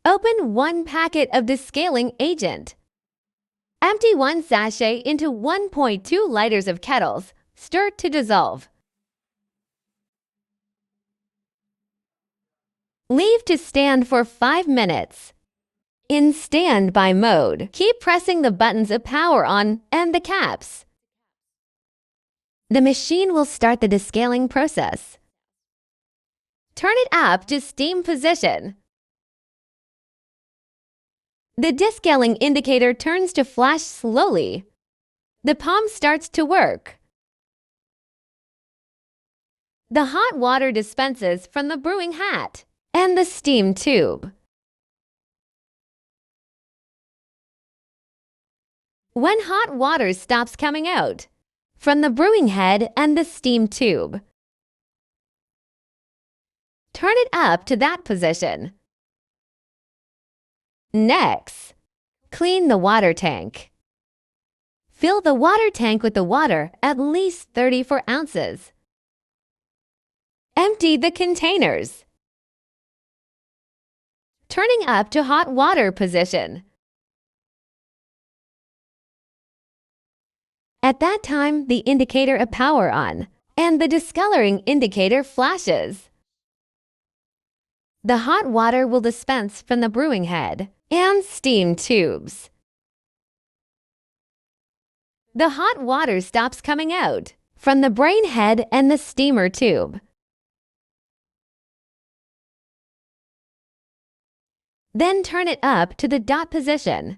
Open 1 packet of descaling agent. Empty 1 sachet into 1.2 liters of kettles. Stir to dissolve. Leave to stand for 5 minutes. In standby mode, keep pressing the buttons of power on and the caps. The machine will start the descaling process. Turn it up to steam position. The descaling indicator turns to flash slowly. The pump starts to work. The hot water dispenses from the brewing hat and the steam tube. When hot water stops coming out from the brewing head and the steam tube, turn it up to that position. Next, clean the water tank. Fill the water tank with the water at least 34 ounces. Empty the containers. Turning up to hot water position. At that time, the indicator of power on and the discoloring indicator flashes. The hot water will dispense from the brewing head and steam tubes. The hot water stops coming out from the brain head and the steamer tube. Then turn it up to the dot position.